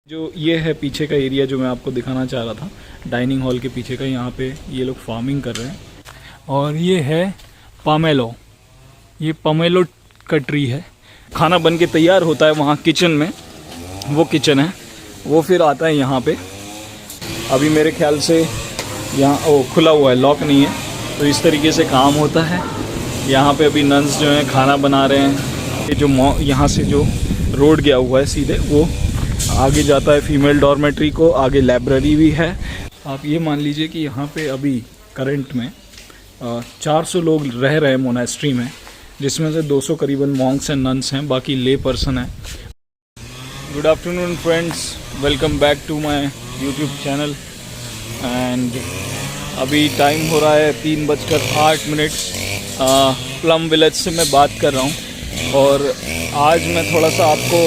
जो ये है पीछे का एरिया जो मैं आपको दिखाना चाह रहा था, डाइनिंग हॉल के पीछे का, यहाँ पे ये लोग फार्मिंग कर रहे हैं। और ये है पामेलो, ये पामेलो का ट्री है। खाना बन के तैयार होता है वहाँ किचन में, वो किचन है, वो फिर आता है यहाँ पे। अभी मेरे ख्याल से यहाँ खुला हुआ है, लॉक नहीं है, तो इस तरीके से काम होता है। यहाँ पे अभी नन्स जो हैं खाना बना रहे हैं। ये जो यहाँ से जो रोड गया हुआ है सीधे, वो आगे जाता है फीमेल डॉर्मेट्री को, आगे लाइब्रेरी भी है। आप ये मान लीजिए कि यहाँ पे अभी करंट में 400 लोग रह रहे हैं मोनेस्ट्री में, जिसमें से 200 करीबन मॉन्क्स एंड नन्स हैं, बाकी ले पर्सन हैं। Good afternoon friends, welcome back to my YouTube channel. And अभी टाइम हो रहा है 3:08। प्लम विलेज से मैं बात कर रहा हूँ और आज मैं थोड़ा सा आपको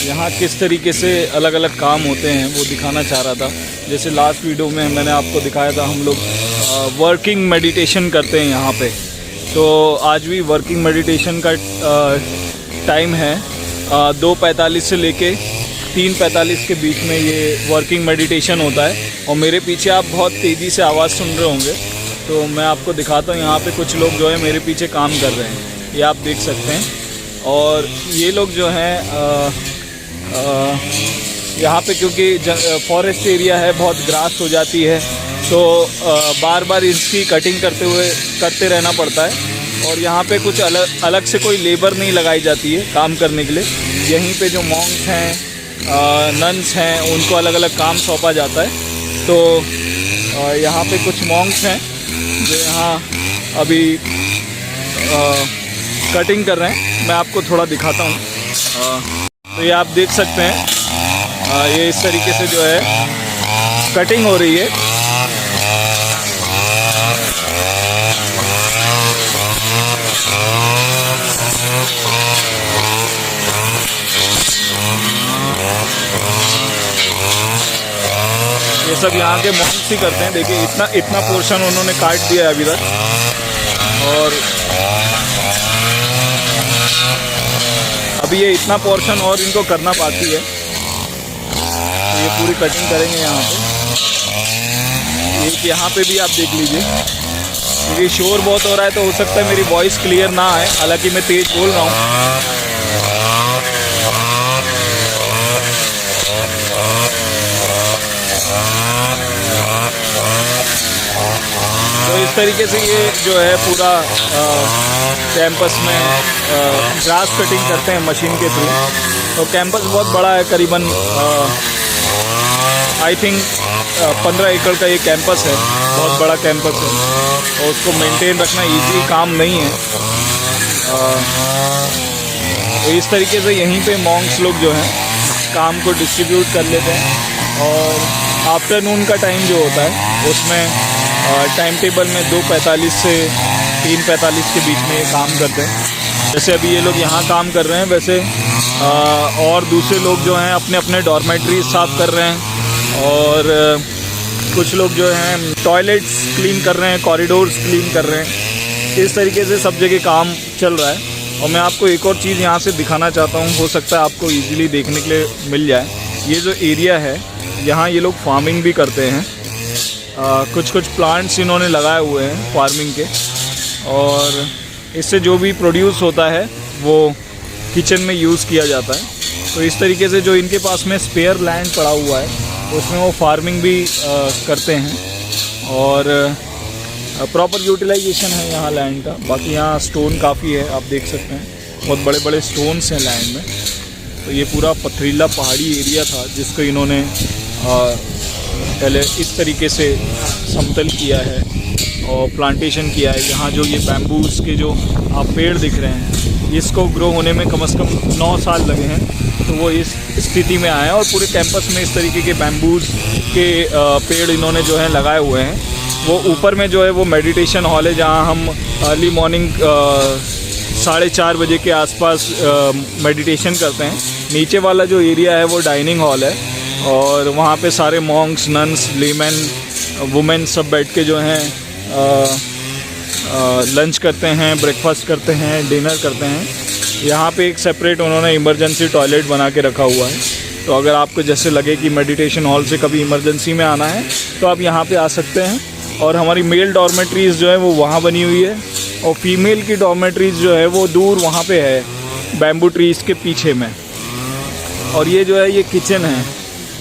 यहाँ किस तरीके से अलग अलग काम होते हैं वो दिखाना चाह रहा था। जैसे लास्ट वीडियो में मैंने आपको दिखाया था, हम लोग वर्किंग मेडिटेशन करते हैं यहाँ पे। तो आज भी वर्किंग मेडिटेशन का टाइम है, 2:45 से लेके 3:45 के बीच में ये वर्किंग मेडिटेशन होता है। और मेरे पीछे आप बहुत तेज़ी से आवाज़ सुन रहे होंगे, तो मैं आपको दिखाता हूँ। यहाँ पे कुछ लोग जो है मेरे पीछे काम कर रहे हैं, ये आप देख सकते हैं। और ये लोग जो हैं यहाँ पे क्योंकि फॉरेस्ट एरिया है, बहुत ग्रास हो जाती है, तो बार बार इसकी कटिंग करते रहना पड़ता है। और यहाँ पे कुछ अलग से कोई लेबर नहीं लगाई जाती है काम करने के लिए। यहीं पे जो मॉन्क्स हैं, नन्स हैं, उनको अलग अलग काम सौंपा जाता है। तो यहाँ पे कुछ मॉन्क्स हैं जो यहाँ अभी कटिंग कर रहे हैं। मैं आपको थोड़ा दिखाता हूँ। तो ये आप देख सकते हैं, ये इस तरीके से जो है कटिंग हो रही है। ये सब यहाँ के मॉन्क्स ही करते हैं। देखिए इतना पोर्शन उन्होंने काट दिया है अभी तक, और अभी ये इतना पोर्शन और इनको करना बाकी है। तो ये पूरी कटिंग करेंगे यहाँ पे। एक यहाँ पे भी आप देख लीजिए, क्योंकि शोर बहुत हो रहा है तो हो सकता है मेरी वॉइस क्लियर ना आए, हालांकि मैं तेज़ बोल रहा हूँ। तो इस तरीके से ये जो है पूरा कैंपस में ग्रास कटिंग करते हैं मशीन के थ्रू। तो कैंपस बहुत बड़ा है, करीबन आई थिंक 15 एकड़ का ये कैंपस है, बहुत बड़ा कैंपस है। और उसको मेंटेन रखना इजी काम नहीं है। तो इस तरीके से यहीं पे मॉन्क्स लोग जो हैं काम को डिस्ट्रीब्यूट कर लेते हैं। और आफ्टरनून का टाइम जो होता है उसमें टाइम टेबल में 2:45 से 3:45 के बीच में ये काम करते हैं। जैसे अभी ये लोग यहाँ काम कर रहे हैं, वैसे और दूसरे लोग जो हैं अपने अपने डॉर्मेट्री साफ़ कर रहे हैं। और कुछ लोग जो हैं टॉयलेट्स क्लीन कर रहे हैं, कॉरिडोर्स क्लीन कर रहे हैं। इस तरीके से सब जगह काम चल रहा है। और मैं आपको एक और चीज़ यहाँ से दिखाना चाहता हूँ, हो सकता है आपको ईज़िली देखने के लिए मिल जाए। ये जो एरिया है, यहाँ ये लोग फार्मिंग भी करते हैं। कुछ प्लांट्स इन्होंने लगाए हुए हैं फार्मिंग के, और इससे जो भी प्रोड्यूस होता है वो किचन में यूज़ किया जाता है। तो इस तरीके से जो इनके पास में स्पेयर लैंड पड़ा हुआ है, उसमें वो फार्मिंग भी करते हैं। और प्रॉपर यूटिलाइजेशन है यहाँ लैंड का। बाकी यहाँ स्टोन काफ़ी है, आप देख सकते हैं, बहुत बड़े बड़े स्टोन्स हैं लैंड में। तो ये पूरा पथरीला पहाड़ी एरिया था, जिसको इन्होंने पहले इस तरीके से समतल किया है और प्लांटेशन किया है। यहाँ जो ये बैम्बूस के जो आप पेड़ दिख रहे हैं, इसको ग्रो होने में कम से कम 9 साल लगे हैं। तो वो इस स्थिति में आए हैं। और पूरे कैंपस में इस तरीके के बैम्बूस के पेड़ इन्होंने जो है लगाए हुए हैं। वो ऊपर में जो है वो मेडिटेशन हॉल है, जहाँ हम अर्ली मॉर्निंग 4:30 बजे के आसपास मेडिटेशन करते हैं। नीचे वाला जो एरिया है वो डाइनिंग हॉल है, और वहाँ पे सारे मॉन्क्स, नन्स, लेमैन, वुमेन सब बैठ के जो हैं लंच करते हैं, ब्रेकफास्ट करते हैं, डिनर करते हैं। यहाँ पे एक सेपरेट उन्होंने इमरजेंसी टॉयलेट बना के रखा हुआ है। तो अगर आपको जैसे लगे कि मेडिटेशन हॉल से कभी इमरजेंसी में आना है तो आप यहाँ पे आ सकते हैं। और हमारी मेल डॉर्मेट्रीज़ जो है वो वहाँ बनी हुई है, और फीमेल की डॉर्मेट्रीज़ जो है वो दूर वहाँ पे है बैम्बू ट्रीज़ के पीछे में। और ये जो है ये किचन है।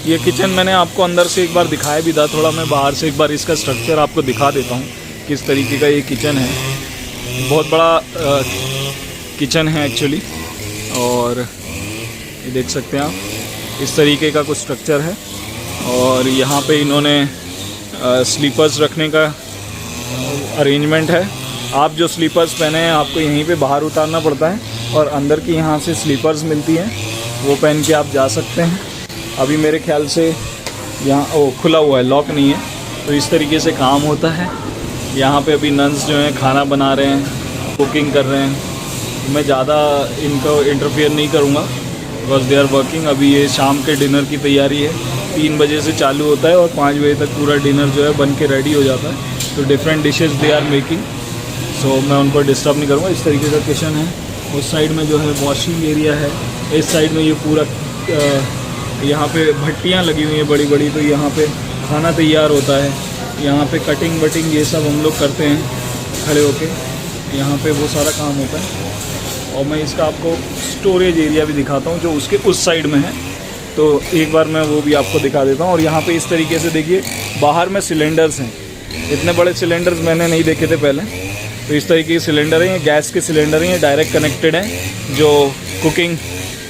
ये किचन मैंने आपको अंदर से एक बार दिखाया भी था, थोड़ा मैं बाहर से एक बार इसका स्ट्रक्चर आपको दिखा देता हूँ किस तरीके का ये किचन है। बहुत बड़ा किचन है एक्चुअली, और ये देख सकते हैं आप इस तरीके का कुछ स्ट्रक्चर है। और यहाँ पे इन्होंने स्लीपर्स रखने का अरेंजमेंट है। आप जो स्लीपर्स पहने हैं आपको यहीं पे बाहर उतारना पड़ता है, और अंदर की यहाँ से स्लीपर्स मिलती हैं, वो पहन के आप जा सकते हैं। अभी मेरे ख्याल से यहाँ खुला हुआ है, लॉक नहीं है, तो इस तरीके से काम होता है। यहाँ पे अभी नन्स जो हैं खाना बना रहे हैं, कुकिंग कर रहे हैं। मैं ज़्यादा इनको इंटरफेयर नहीं करूँगा बिकॉज दे आर वर्किंग। अभी ये शाम के डिनर की तैयारी है, 3 बजे से चालू होता है और 5 बजे तक पूरा डिनर जो है बन के रेडी हो जाता है। तो different dishes they are making, so मैं उनको डिस्टर्ब नहीं करूँगा। इस तरीके का किचन है। उस साइड में जो है वॉशिंग एरिया है, इस साइड में ये पूरा यहाँ पे भट्टियाँ लगी हुई हैं बड़ी बड़ी, तो यहाँ पे खाना तैयार होता है। यहाँ पे कटिंग वटिंग ये सब हम लोग करते हैं खड़े होके, यहाँ पे वो सारा काम होता है। और मैं इसका आपको स्टोरेज एरिया भी दिखाता हूँ जो उसके उस साइड में है, तो एक बार मैं वो भी आपको दिखा देता हूँ। और यहाँ पे इस तरीके से देखिए बाहर में सिलेंडर्स हैं, इतने बड़े सिलेंडर्स मैंने नहीं देखे थे पहले। तो इस तरीके के सिलेंडर हैं, ये गैस के सिलेंडर हैं, ये डायरेक्ट कनेक्टेड हैं। जो कुकिंग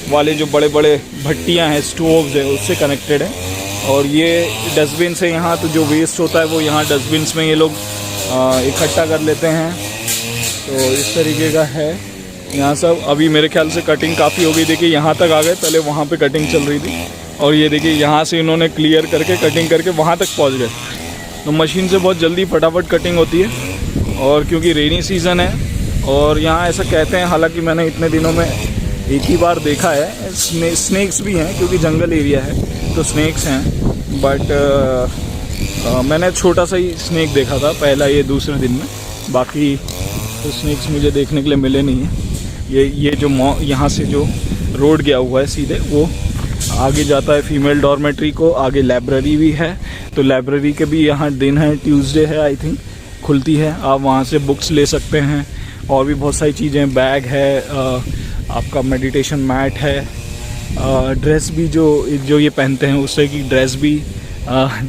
वाले जो बड़े बड़े भट्टियाँ हैं, स्टोव्स है, उससे कनेक्टेड है। और ये डस्टबिन से यहाँ तो जो वेस्ट होता है वो यहाँ डस्टबिन में ये लोग इकट्ठा कर लेते हैं। तो इस तरीके का है यहाँ सब। अभी मेरे ख्याल से कटिंग काफ़ी हो गई, देखिए यहाँ तक आ गए, पहले वहाँ पे कटिंग चल रही थी। और ये देखिए यहाँ से इन्होंने क्लियर करके कटिंग करके वहाँ तक पहुँच गए। तो मशीन से बहुत जल्दी फटाफट कटिंग होती है। और क्योंकि रेनी सीज़न है और यहाँ ऐसा कहते हैं, हालांकि मैंने इतने दिनों में एक ही बार देखा है, स्नेक्स भी हैं क्योंकि जंगल एरिया है तो स्नेक्स हैं। बट मैंने छोटा सा ही स्नेक देखा था पहला ये दूसरे दिन में, बाकी तो स्नेक्स मुझे देखने के लिए मिले नहीं हैं। ये जो यहाँ से जो रोड गया हुआ है सीधे वो आगे जाता है फीमेल डॉर्मेट्री को, आगे लाइब्रेरी भी है। तो लाइब्रेरी के भी यहाँ दिन है, ट्यूसडे है आई थिंक, खुलती है। आप वहाँ से बुक्स ले सकते हैं और भी बहुत सारी चीज़ें, बैग है, आपका मेडिटेशन मैट है, ड्रेस भी जो ये पहनते हैं उससे की ड्रेस भी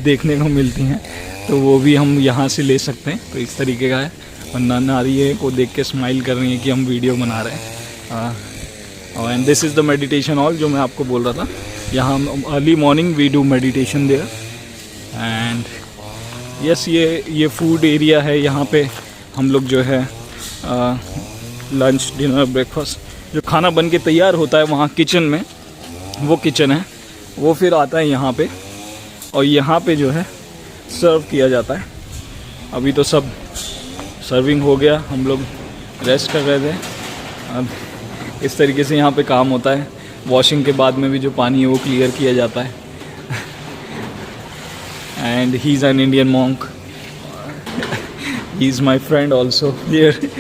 देखने को मिलती हैं, तो वो भी हम यहाँ से ले सकते हैं। तो इस तरीके का है। और नारिये को देख के स्माइल कर रही है कि हम वीडियो बना रहे हैं। And this is the meditation hall जो मैं आपको बोल रहा था। यहाँ early morning we do meditation there. And yes, ये फूड एरिया है। यहाँ पे हम लोग जो है लंच, डिनर, ब्रेकफास्ट जो खाना बन के तैयार होता है वहाँ किचन में, वो किचन है, वो फिर आता है यहाँ पे, और यहाँ पे जो है सर्व किया जाता है। अभी तो सब सर्विंग हो गया, हम लोग रेस्ट कर रहे थे। अब इस तरीके से यहाँ पे काम होता है। वॉशिंग के बाद में भी जो पानी है वो क्लियर किया जाता है। And he is an Indian monk, he is my friend also here.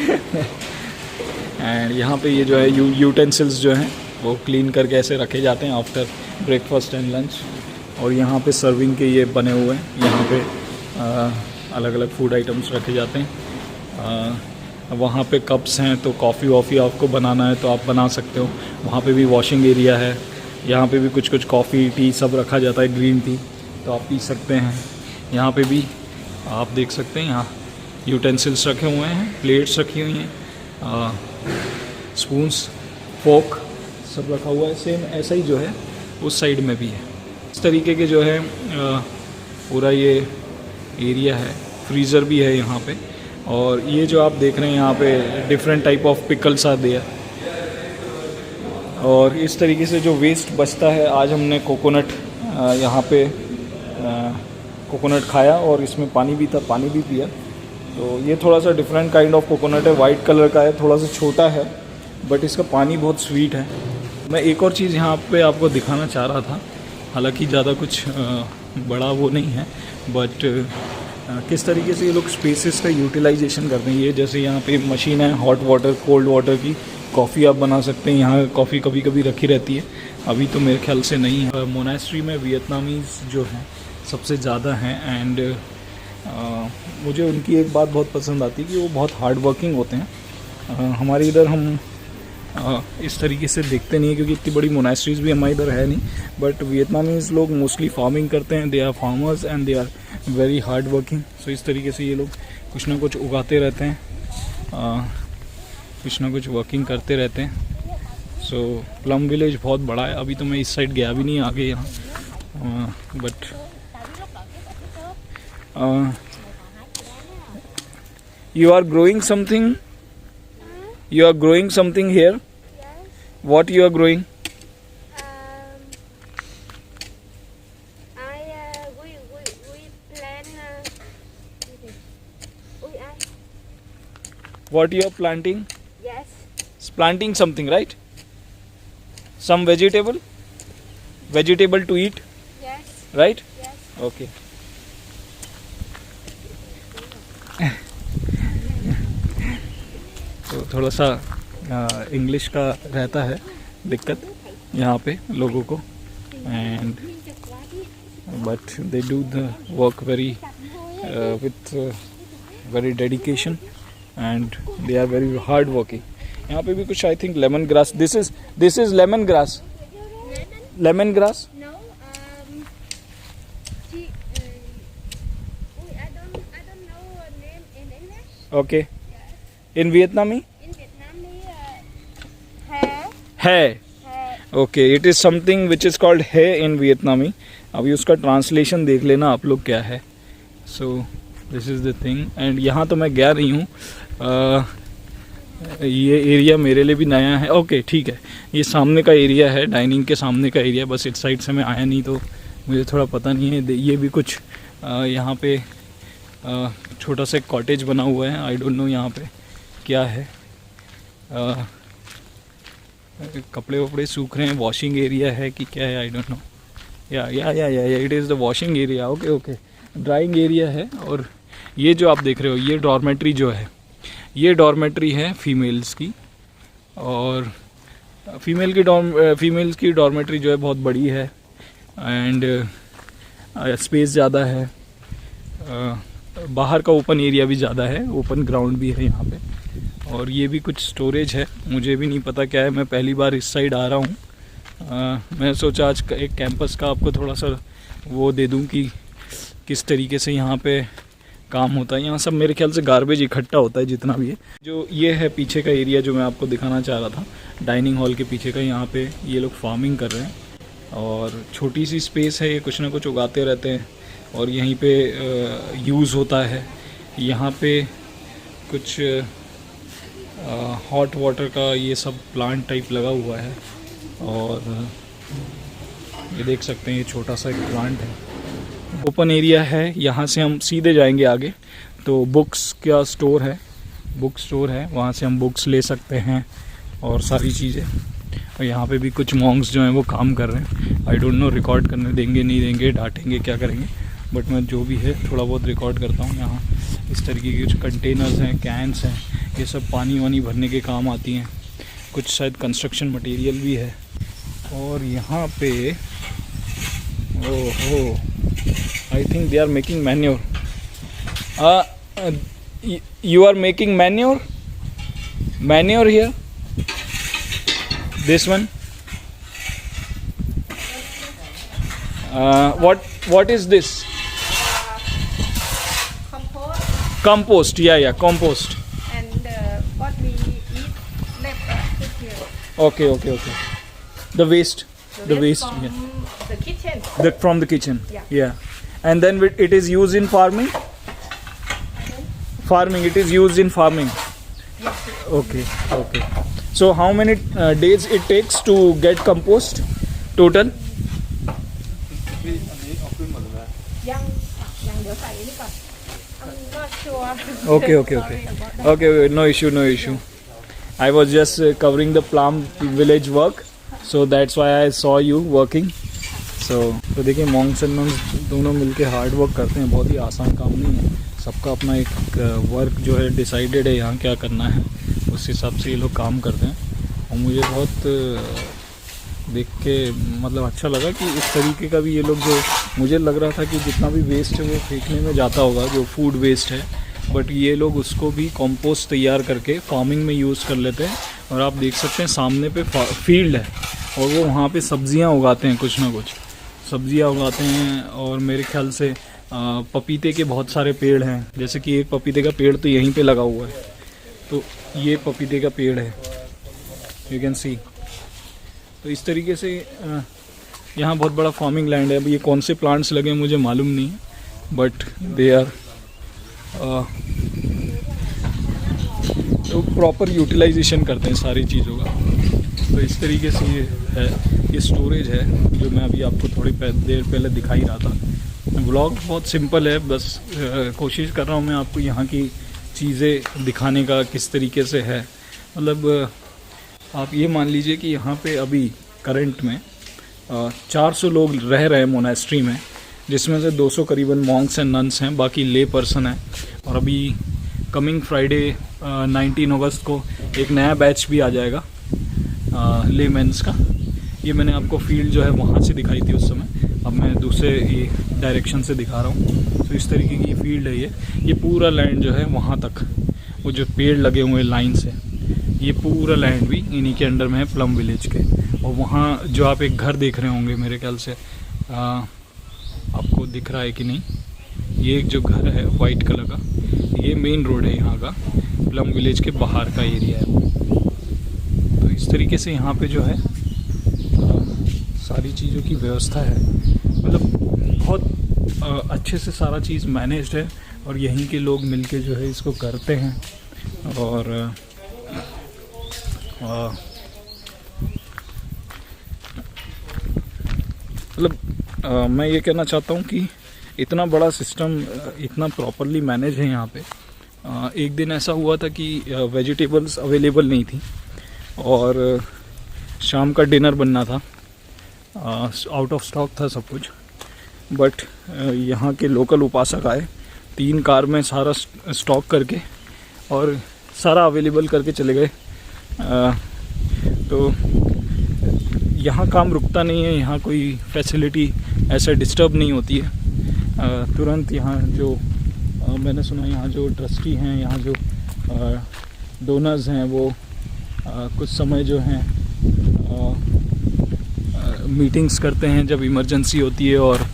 And यहाँ पे ये जो है यूटेंसिल्स जो हैं वो क्लीन करके ऐसे रखे जाते हैं आफ्टर ब्रेकफास्ट एंड लंच। और यहाँ पे सर्विंग के ये बने हुए हैं, यहाँ पे अलग अलग फूड आइटम्स रखे जाते हैं। वहाँ पे कप्स हैं, तो कॉफ़ी वॉफ़ी आपको बनाना है तो आप बना सकते हो। वहाँ पे भी वॉशिंग एरिया है, यहाँ पे भी कुछ कॉफ़ी टी सब रखा जाता है, ग्रीन टी, तो आप पी सकते हैं। यहाँ पे भी आप देख सकते हैं, यहाँ यूटेंसिल्स रखे हुए हैं, प्लेट्स रखी हुई हैं, स्पून्स, फोक सब रखा हुआ है। सेम ऐसा ही जो है उस साइड में भी है। इस तरीके के जो है पूरा ये एरिया है। फ्रीज़र भी है यहाँ पे। और ये जो आप देख रहे हैं यहाँ पे different type of pickles are there. और इस तरीके से जो वेस्ट बचता है, आज हमने कोकोनट यहाँ पे कोकोनट खाया और इसमें पानी भी था, पानी भी पिया। तो ये थोड़ा सा डिफरेंट काइंड ऑफ कोकोनट है, वाइट कलर का है, थोड़ा सा छोटा है, बट इसका पानी बहुत स्वीट है। मैं एक और चीज़ यहाँ पे आपको दिखाना चाह रहा था, हालांकि ज़्यादा कुछ बड़ा वो नहीं है, बट किस तरीके से ये लोग स्पेसेस का यूटिलाइजेशन करते हैं। ये जैसे यहाँ पे मशीन है हॉट वाटर कोल्ड वाटर की, कॉफ़ी आप बना सकते हैं। यहाँ कॉफ़ी कभी कभी रखी रहती है, अभी तो मेरे ख्याल से नहीं है। मोनास्ट्री में वियतनामीज़ जो हैं सबसे ज़्यादा हैं। एंड मुझे उनकी एक बात बहुत पसंद आती है कि वो बहुत हार्ड वर्किंग होते हैं। हमारे इधर हम इस तरीके से देखते नहीं है क्योंकि इतनी बड़ी मोनास्ट्रीज़ भी हमारे इधर है नहीं, बट वियतनामीज़ लोग मोस्टली फार्मिंग करते हैं। They are farmers and they are very hard working. So इस तरीके से ये लोग कुछ ना कुछ उगाते रहते हैं, कुछ ना कुछ वर्किंग करते रहते हैं। सो प्लम विलेज बहुत बड़ा है। अभी तो मैं इस साइड गया भी नहीं आगे यहाँ, but you are growing something, you are growing something here. Yes. What you are growing? We plan. What you are planting? Yes. Planting something, right? Some vegetable to eat, Yes. right? Yes. Okay. तो थोड़ा सा English का रहता है दिक्कत यहाँ पे लोगों को, and but they do the work very with very dedication and they are very hard working. यहाँ पे भी कुछ I think lemongrass, this is lemongrass, lemongrass. No. I don't know a name in English. Okay, in Vietnamese In Vietnamese, hair. है। Okay, it is something which is called है in वियतनामी। अभी उसका translation देख लेना आप लोग क्या है। So this is the thing. And यहाँ तो मैं गया नहीं हूँ, ये एरिया मेरे लिए भी नया है। ओके ठीक है, ये सामने का एरिया है, डाइनिंग के सामने का एरिया, बस इस साइड से मैं आया नहीं तो मुझे थोड़ा पता नहीं है। ये भी कुछ यहाँ पे छोटा सा कॉटेज बना हुआ है, आई डोंट नो यहाँ पे क्या है। कपड़े वपड़े सूख रहे हैं, वॉशिंग एरिया है कि क्या है, आई डोंट नो। या it is the washing area. Okay, drawing area है। और ये जो आप देख रहे हो, ये डॉर्मेट्री जो है, ये डॉर्मेट्री है फीमेल्स की, और फीमेल्स की डॉर्मेट्री जो है बहुत बड़ी है एंड स्पेस ज़्यादा है। बाहर का ओपन एरिया भी ज़्यादा है, ओपन ग्राउंड भी है यहाँ पे। और ये भी कुछ स्टोरेज है, मुझे भी नहीं पता क्या है, मैं पहली बार इस साइड आ रहा हूँ। मैं सोचा आज एक कैंपस का आपको थोड़ा सा वो दे दूँ कि किस तरीके से यहाँ पे काम होता है। यहाँ सब मेरे ख्याल से गार्बेज इकट्ठा होता है जितना भी है। जो ये है पीछे का एरिया जो मैं आपको दिखाना चाह रहा था, डाइनिंग हॉल के पीछे का, यहाँ पे ये लोग फार्मिंग कर रहे हैं और छोटी सी स्पेस है, ये कुछ ना कुछ उगाते रहते हैं और यहीं पे यूज़ होता है। यहाँ पे कुछ हॉट वाटर का ये सब प्लांट टाइप लगा हुआ है और ये देख सकते हैं, ये छोटा सा एक प्लांट है। ओपन एरिया है, यहाँ से हम सीधे जाएंगे आगे तो बुक्स का स्टोर है, बुक स्टोर है, वहाँ से हम बुक्स ले सकते हैं और सारी चीज़ें। और यहाँ पे भी कुछ मॉन्क्स जो हैं वो काम कर रहे हैं। आई डोंट नो रिकॉर्ड करने देंगे नहीं देंगे, डांटेंगे क्या करेंगे, बट मैं जो भी है थोड़ा बहुत रिकॉर्ड करता हूँ। यहाँ इस तरीके के कुछ कंटेनर्स हैं, कैंस हैं, ये सब पानी वानी भरने के काम आती हैं। कुछ शायद कंस्ट्रक्शन मटेरियल भी है। और यहाँ पे ओहो, I think they are making manure. You are making manure here, this one, what is this? Compost, yeah, compost. And what we eat left here. Okay. The waste, From yeah. the kitchen. From the kitchen. Yeah. And then it is used in farming. It is used in farming. Yes. Okay. So how many days it takes to get compost total?ยังเดี๋ยวใส่นี่ก่อน I'm not sure. Okay. No issue. I was just covering the Plum village work, so that's why I saw you working. तो देखिए Monks and nuns दोनों मिलके hard work करते हैं, बहुत ही आसान काम नहीं है। सबका अपना एक वर्क जो है डिसाइडेड है यहाँ क्या करना है, उस हिसाब से ये लोग काम करते हैं। और मुझे बहुत देख के मतलब अच्छा लगा कि इस तरीके का भी ये लोग, जो मुझे लग रहा था कि जितना भी वेस्ट है वो फेंकने में जाता होगा, जो फूड वेस्ट है, बट ये लोग उसको भी कंपोस्ट तैयार करके फार्मिंग में यूज़ कर लेते हैं। और आप देख सकते हैं सामने पे फील्ड है और वो वहाँ पे सब्जियाँ उगाते हैं, कुछ ना कुछ सब्जियाँ उगाते हैं। और मेरे ख्याल से पपीते के बहुत सारे पेड़ हैं, जैसे कि एक पपीते का पेड़ तो यहीं पे लगा हुआ है, तो ये पपीते का पेड़ है, यू कैन सी। तो इस तरीके से यहाँ बहुत बड़ा फार्मिंग लैंड है। अब ये कौन से प्लांट्स लगे मुझे मालूम नहीं है, बट दे आर तो प्रॉपर यूटिलाइजेशन करते हैं सारी चीज़ों का। तो इस तरीके से ये है, ये स्टोरेज है जो मैं अभी आपको थोड़ी देर पहले दिखा ही रहा था। व्लॉग बहुत सिंपल है, बस कोशिश कर रहा हूँ मैं आपको यहाँ की चीज़ें दिखाने का किस तरीके से है। मतलब आप ये मान लीजिए कि यहाँ पे अभी करंट में 400 लोग रह रहे हैं मोनेस्ट्री में, जिसमें से 200 करीबन मॉन्क्स एंड नन्स हैं, बाकी ले पर्सन हैं। और अभी कमिंग फ्राइडे 19 अगस्त को एक नया बैच भी आ जाएगा ले मेंस का। ये मैंने आपको फील्ड जो है वहाँ से दिखाई थी उस समय, अब मैं दूसरे डायरेक्शन से दिखा रहा हूँ। तो इस तरीके की फील्ड है ये पूरा लैंड जो है वहाँ तक, वो जो पेड़ लगे हुए लाइन से, ये पूरा लैंड भी इन्हीं के अंडर में है, प्लम विलेज के। और वहाँ जो आप एक घर देख रहे होंगे, मेरे ख्याल से आपको दिख रहा है कि नहीं, ये एक जो घर है वाइट कलर का, ये मेन रोड है यहाँ का, प्लम विलेज के बाहर का एरिया है वो। तो इस तरीके से यहाँ पे जो है सारी चीज़ों की व्यवस्था है, मतलब बहुत अच्छे से सारा चीज़ मैनेज्ड है। और यहीं के लोग मिलके जो है इसको करते हैं। और मतलब मैं ये कहना चाहता हूँ कि इतना बड़ा सिस्टम इतना प्रॉपरली मैनेज है यहाँ पे। एक दिन ऐसा हुआ था कि वेजिटेबल्स अवेलेबल नहीं थी और शाम का डिनर बनना था, आउट ऑफ स्टॉक था सब कुछ। बट यहाँ के लोकल उपासक आए, 3 कार में सारा स्टॉक करके और सारा अवेलेबल करके चले गए। तो यहाँ काम रुकता नहीं है, यहाँ कोई फैसिलिटी ऐसा डिस्टर्ब नहीं होती है। तुरंत यहाँ जो मैंने सुना, यहाँ जो ट्रस्टी हैं, यहाँ जो डोनर्स हैं, वो कुछ समय जो हैं मीटिंग्स करते हैं जब इमरजेंसी होती है और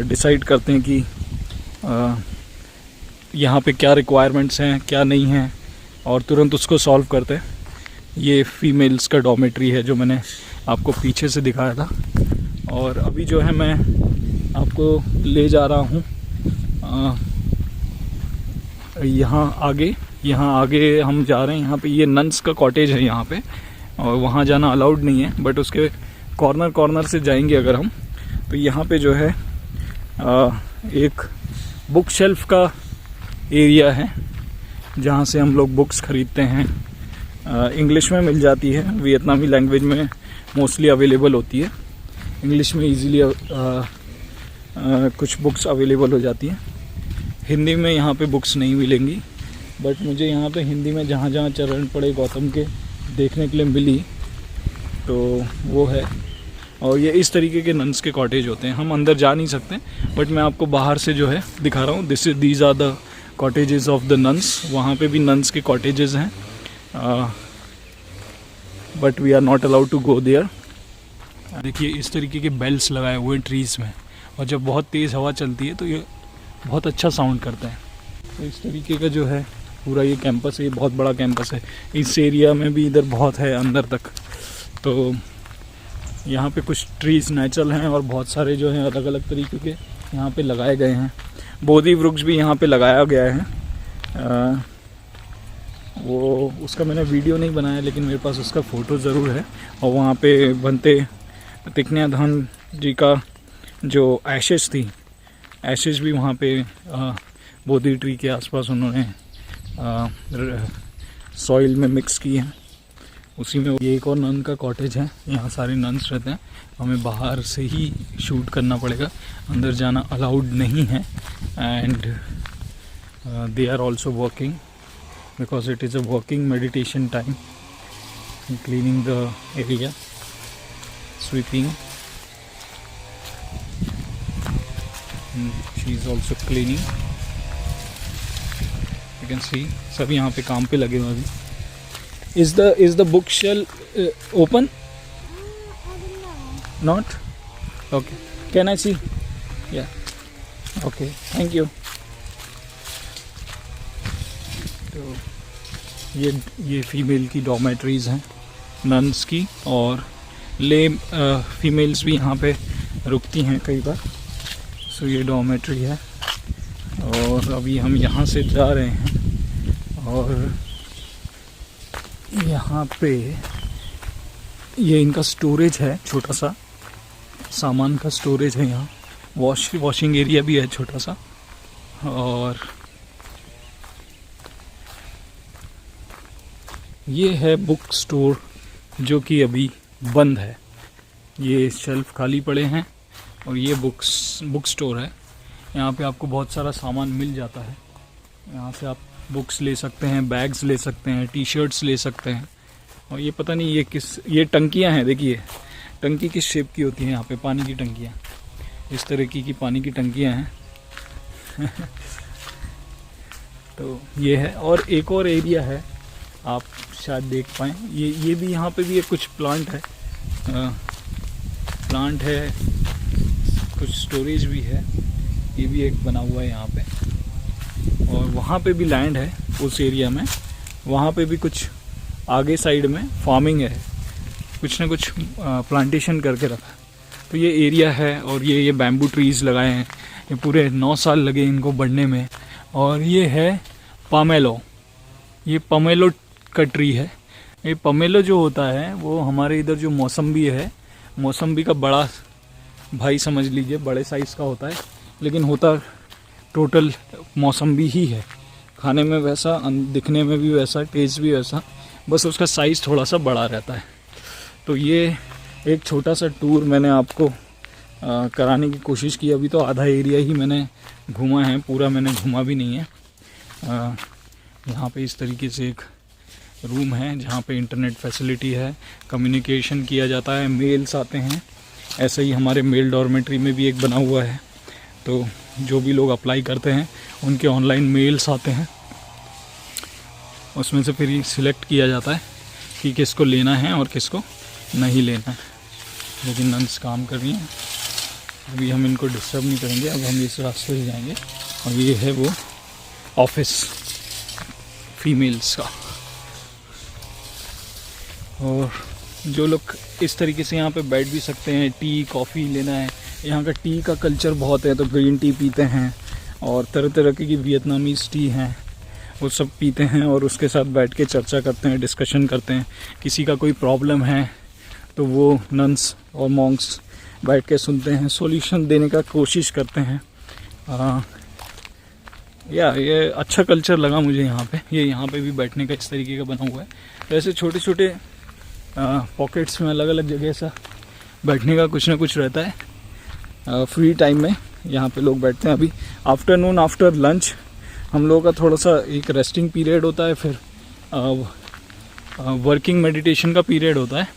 डिसाइड करते हैं कि यहाँ पे क्या रिक्वायरमेंट्स हैं, क्या नहीं हैं, और तुरंत उसको सॉल्व करते हैं। ये फीमेल्स का डॉर्मेट्री है जो मैंने आपको पीछे से दिखाया था। और अभी जो है मैं आपको ले जा रहा हूँ यहाँ आगे हम जा रहे हैं। यहाँ पे ये नन्स का कॉटेज है यहाँ पे, और वहाँ जाना अलाउड नहीं है, बट उसके कॉर्नर से जाएंगे अगर हम, तो यहाँ पे जो है एक बुक शेल्फ का एरिया है जहाँ से हम लोग बुक्स ख़रीदते हैं। इंग्लिश में मिल जाती है, वियतनामी लैंग्वेज में मोस्टली अवेलेबल होती है, इंग्लिश में इजीली कुछ बुक्स अवेलेबल हो जाती हैं। हिंदी में यहाँ पे बुक्स नहीं मिलेंगी, बट मुझे यहाँ पे हिंदी में जहाँ जहाँ चरण पड़े गौतम के देखने के लिए मिली, तो वो है। और ये इस तरीके के नन्स के कॉटेज होते हैं। हम अंदर जा नहीं सकते, बट मैं आपको बाहर से जो है दिखा रहा हूँ। These are the cottages of the nuns. वहाँ पे भी नन्स के कॉटेजेस हैं, but we are not allowed to go there. देखिए इस तरीके के बेल्स लगाए हुए हैं ट्रीज़ में, और जब बहुत तेज़ हवा चलती है तो ये बहुत अच्छा साउंड करता है। तो इस तरीके का जो है पूरा ये कैंपस है, ये बहुत बड़ा कैंपस है। इस एरिया में भी इधर बहुत है अंदर तक। तो यहाँ पे कुछ ट्रीज़ नेचुरल हैं और बहुत सारे जो हैं अलग अलग तरीके के यहाँ पे लगाए गए हैं। बोधि वृक्ष भी यहाँ पे लगाया गया है। वो उसका मैंने वीडियो नहीं बनाया, लेकिन मेरे पास उसका फ़ोटो ज़रूर है। और वहाँ पे बनते तिकन्याधान जी का जो एशेस थी, एशेस भी वहाँ पे बोधि ट्री के आसपास उन्होंने सॉइल में मिक्स की हैं। उसी में ये एक और नन का कॉटेज है, यहाँ सारे नन्स रहते हैं। हमें बाहर से ही शूट करना पड़ेगा, अंदर जाना अलाउड नहीं है। And they are also working because it is a working meditation time. cleaning the area, sweeping. She is also cleaning. You can see सब यहाँ पे काम पे लगे हुए अभी. Is the bookshelf open? Not? Okay. Can I see? Yeah. Okay. Thank you. तो ये फीमेल की डॉर्मेटरीज हैं, नन्स की, और ले फीमेल्स भी यहाँ पे रुकती हैं कई बार. सो ये डॉर्मेटरी है. और अभी हम यहाँ से जा रहे हैं और यहाँ पे ये इनका स्टोरेज है, छोटा सा सामान का स्टोरेज है यहाँ. वॉशिंग एरिया भी है छोटा सा. और ये है बुक स्टोर जो कि अभी बंद है. ये शेल्फ खाली पड़े हैं और ये बुक स्टोर है. यहाँ पे आपको बहुत सारा सामान मिल जाता है. यहाँ से आप बुक्स ले सकते हैं, बैग्स ले सकते हैं, टी शर्ट्स ले सकते हैं. और ये पता नहीं ये टंकियाँ हैं. देखिए टंकी किस शेप की होती है. यहाँ पे पानी की टंकियाँ, इस तरह की पानी की टंकियाँ हैं. तो ये है. और एक और एरिया है, आप शायद देख पाएँ. ये भी यहाँ पे भी कुछ प्लांट है, कुछ स्टोरेज भी है. ये भी एक बना हुआ है यहाँ पे. और वहाँ पे भी लैंड है उस एरिया में. वहाँ पे भी कुछ आगे साइड में फार्मिंग है, कुछ ना कुछ प्लांटेशन करके रखा. तो ये एरिया है. और ये बैम्बू ट्रीज़ लगाए हैं. ये पूरे 9 साल लगे इनको बढ़ने में. और ये है पामेलो. ये पमेलो का ट्री है. ये पमेलो जो होता है वो हमारे इधर जो मौसम्बी है, मौसम्बी का बड़ा भाई समझ लीजिए, बड़े साइज़ का होता है. लेकिन होता टोटल मौसम्बी ही है. खाने में वैसा, दिखने में भी वैसा, टेस्ट भी वैसा, बस उसका साइज़ थोड़ा सा बड़ा रहता है. तो ये एक छोटा सा टूर मैंने आपको कराने की कोशिश की. अभी तो आधा एरिया ही मैंने घूमा है, पूरा मैंने घूमा भी नहीं है. यहाँ पे इस तरीके से एक रूम है जहाँ पे इंटरनेट फैसिलिटी है, कम्युनिकेशन किया जाता है, मेल्स आते हैं. ऐसे ही हमारे मेल डॉर्मेट्री में भी एक बना हुआ है. तो जो भी लोग अप्लाई करते हैं उनके ऑनलाइन मेल्स आते हैं. उसमें से फिर ये सिलेक्ट किया जाता है कि किसको लेना है और किसको नहीं लेना है. लेकिन नन्स काम कर रही हैं. अभी हम इनको डिस्टर्ब नहीं करेंगे. अब हम इस रास्ते से जाएंगे. और ये है वो ऑफिस फीमेल्स का. और जो लोग इस तरीके से यहाँ पे बैठ भी सकते हैं, टी कॉफ़ी लेना है. यहाँ का टी का कल्चर बहुत है, तो ग्रीन टी पीते हैं. और तरह तरह की वियतनामीज़ टी हैं, वो सब पीते हैं. और उसके साथ बैठ के चर्चा करते हैं, डिस्कशन करते हैं. किसी का कोई प्रॉब्लम है तो वो नन्स और मॉन्क्स बैठ के सुनते हैं, सॉल्यूशन देने का कोशिश करते हैं. ये अच्छा कल्चर लगा मुझे यहाँ पे. ये यहाँ पे भी बैठने का इस तरीके का बना हुआ है. तो ऐसे छोटे छोटे पॉकेट्स में अलग अलग जगह सा बैठने का कुछ ना कुछ रहता है. फ्री टाइम में यहाँ पे लोग बैठते हैं. अभी आफ्टरनून आफ्टर लंच हम लोगों का थोड़ा सा एक रेस्टिंग पीरियड होता है, फिर वर्किंग मेडिटेशन का पीरियड होता है.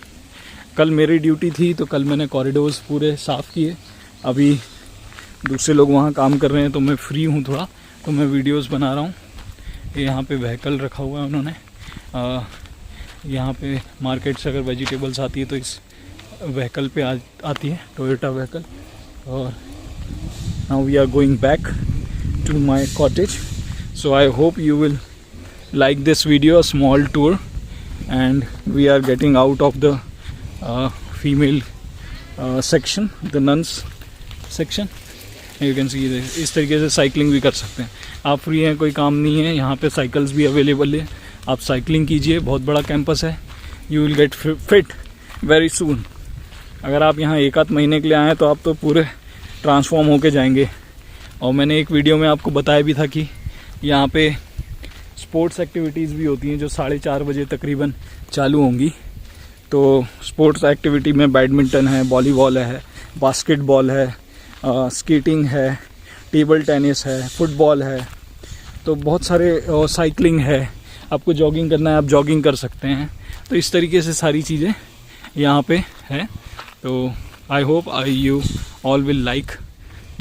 कल मेरी ड्यूटी थी तो कल मैंने कॉरिडोर्स पूरे साफ़ किए. अभी दूसरे लोग वहाँ काम कर रहे हैं तो मैं फ्री हूँ थोड़ा, तो मैं वीडियोस बना रहा हूँ. यहाँ पे व्हीकल रखा हुआ है उन्होंने. यहाँ पे मार्केट से अगर वेजिटेबल्स आती है तो इस व्हीकल पे आती है, टोयोटा व्हीकल. और now we are going back to my cottage. So I hope you will like this video, a small tour, and we are getting out of the female section, the nuns section. You can see this. इस तरीके से cycling भी कर सकते हैं. आप free हैं, कोई काम नहीं है, यहाँ पे साइकिल्स भी अवेलेबल है. आप साइकिलिंग कीजिए, बहुत बड़ा कैंपस है. You will get fit very soon. अगर आप यहाँ 1-8 महीने के लिए आएँ तो आप तो पूरे ट्रांसफॉर्म होके जाएंगे. और मैंने एक वीडियो में आपको बताया भी था कि यहाँ पे स्पोर्ट्स एक्टिविटीज़ भी होती हैं जो 4:30 बजे तकरीबन चालू होंगी. तो स्पोर्ट्स एक्टिविटी में बैडमिंटन है, वॉलीबॉल है, बास्केटबॉल है, स्केटिंग है, टेबल टेनिस है, फुटबॉल है. तो बहुत सारे, साइकिलिंग है. आपको जॉगिंग करना है आप जॉगिंग कर सकते हैं. तो इस तरीके से सारी चीज़ें यहाँ पे है। तो I hope you all will like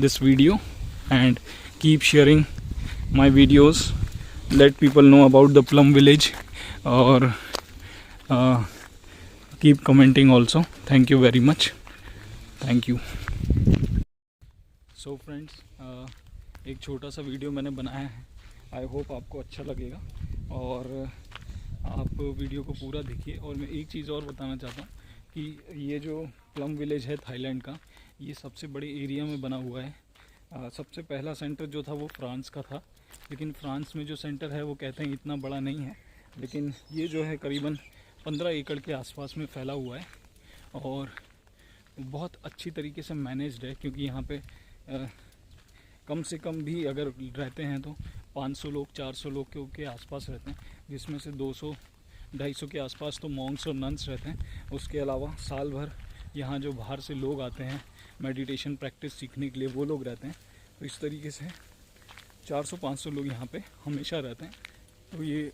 this video and keep sharing my videos, let people know about the Plum Village और keep commenting also. Thank you very much, thank you. So friends, एक छोटा सा video मैंने बनाया है, I hope आपको अच्छा लगेगा और आप वीडियो को पूरा देखिए। और मैं एक चीज़ और बताना चाहता हूँ कि ये जो प्लम विलेज है थाईलैंड का, ये सबसे बड़े एरिया में बना हुआ है। सबसे पहला सेंटर जो था वो फ्रांस का था, लेकिन फ्रांस में जो सेंटर है वो कहते हैं इतना बड़ा नहीं है, लेकिन ये जो है करीबन 15 एकड़ के आसपास में फैला हुआ है और बहुत अच्छी तरीके से मैनेज्ड है। क्योंकि यहाँ पे कम से कम भी अगर रहते हैं तो 500 लोग 400 लोग के आसपास रहते हैं, जिसमें से 200-250 के आसपास तो मॉन्क्स और नन्स रहते हैं। उसके अलावा साल भर यहाँ जो बाहर से लोग आते हैं मेडिटेशन प्रैक्टिस सीखने के लिए, वो लोग रहते हैं। तो इस तरीके से 400-500 लोग यहाँ पे हमेशा रहते हैं। तो ये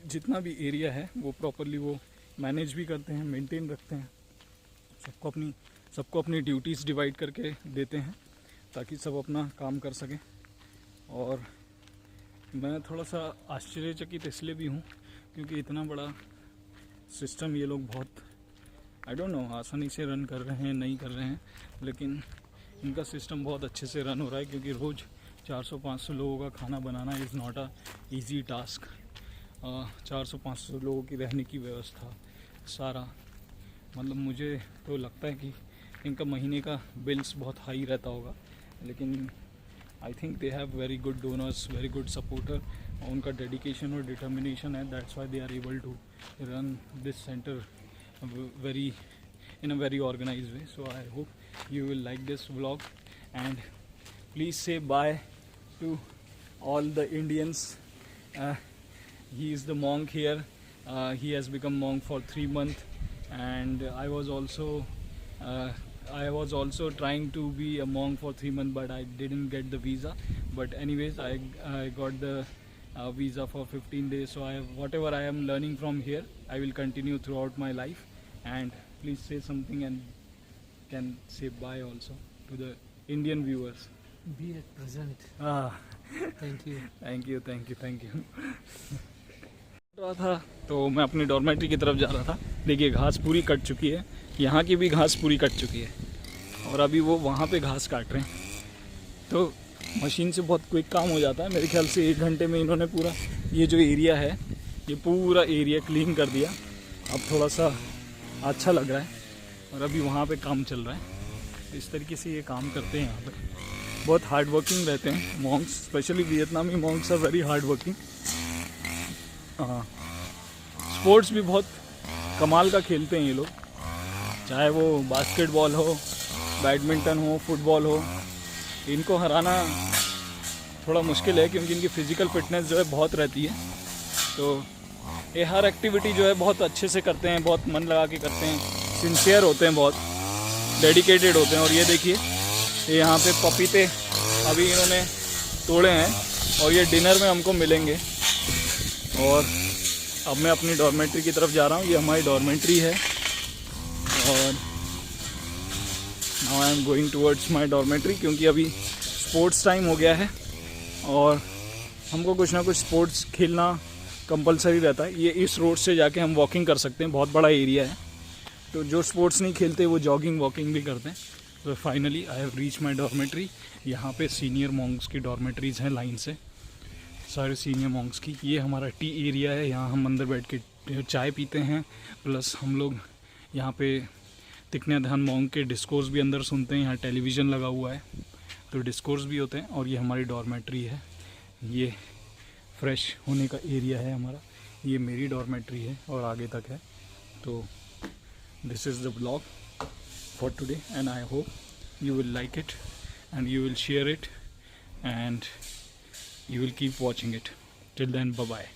जितना भी एरिया है वो प्रॉपरली वो मैनेज भी करते हैं, मेंटेन रखते हैं, सबको अपनी ड्यूटीज़ डिवाइड करके देते हैं ताकि सब अपना काम कर सकें। और मैं थोड़ा सा आश्चर्यचकित इसलिए भी हूँ क्योंकि इतना बड़ा सिस्टम ये लोग बहुत आई डोंट नो आसानी से रन कर रहे हैं नहीं कर रहे हैं, लेकिन इनका सिस्टम बहुत अच्छे से रन हो रहा है। क्योंकि रोज़ 400-500 लोगों का खाना बनाना is not a easy task. 400-500 लोगों की रहने की व्यवस्था सारा, मतलब मुझे तो लगता है कि इनका महीने का बिल्स बहुत हाई रहता होगा, लेकिन I think they have very good donors, very good supporter. उनका डेडिकेशन और डिटर्मिनेशन है, that's why they are able to run this centre in a very organized way. So I hope you will like this vlog and please say bye to all the Indians. He is the monk here. He has become monk for 3 months and I was also trying to be a monk for 3 months, but I didn't get the visa. But anyways, I got the visa for 15 days. So whatever I am learning from here, I will continue throughout my life. And please say something and can say bye also to the Indian viewers. Be at present. Thank you. Thank you. रहा था तो मैं अपनी dormitory की तरफ जा रहा था। देखिए घास पूरी कट चुकी है, यहाँ की भी घास पूरी कट चुकी है और अभी वो वहाँ पे घास काट रहे हैं। तो मशीन से बहुत क्विक काम हो जाता है। मेरे ख्याल से 1 घंटे में इन्होंने पूरा ये जो एरिया है ये पूरा एरिया क्लीन कर दिया। अब थोड़ा सा अच्छा लग रहा है और अभी वहाँ पे काम चल रहा है। इस तरीके से ये काम करते हैं यहाँ पे, बहुत हार्ड वर्किंग रहते हैं monks, specially Vietnamese monks are very hard working. हाँ, स्पोर्ट्स भी बहुत कमाल का खेलते हैं ये लोग, चाहे वो बास्केटबॉल हो, बैडमिंटन हो, फुटबॉल हो। इनको हराना थोड़ा मुश्किल है क्योंकि इनकी फ़िज़िकल फिटनेस जो है बहुत रहती है। तो ये हर एक्टिविटी जो है बहुत अच्छे से करते हैं, बहुत मन लगा के करते हैं, सिंसियर होते हैं, बहुत डेडिकेटेड होते हैं। और ये देखिए ये यहाँ पे पपीते अभी इन्होंने तोड़े हैं और ये डिनर में हमको मिलेंगे। और अब मैं अपनी डॉर्मेट्री की तरफ जा रहा हूँ, ये हमारी डॉर्मेट्री है और now I am going towards my dormitory क्योंकि अभी स्पोर्ट्स टाइम हो गया है और हमको कुछ ना कुछ स्पोर्ट्स खेलना कंपलसरी रहता है। ये इस रोड से जाके हम वॉकिंग कर सकते हैं, बहुत बड़ा एरिया है। तो जो स्पोर्ट्स नहीं खेलते वो जॉगिंग वॉकिंग भी करते हैं। तो finally I have reach my dormitory. यहाँ पे सीनियर मॉन्क्स की डॉर्मेट्रीज़ हैं लाइन से, सारे सीनियर मॉन्क्स की। ये हमारा टी एरिया है, यहाँ हम अंदर बैठ के चाय पीते हैं, प्लस हम लोग यहाँ पे तिक न्या धान मॉन्क के डिस्कोर्स भी अंदर सुनते हैं। यहाँ टेलीविज़न लगा हुआ है तो डिस्कोर्स भी होते हैं। और ये हमारी डॉर्मेट्री है, ये फ्रेश होने का एरिया है हमारा। ये मेरी डॉर्मेट्री है और आगे तक है। तो this is the blog for today and I hope you will like it and you will share it and you will keep watching it. Till then, bye bye.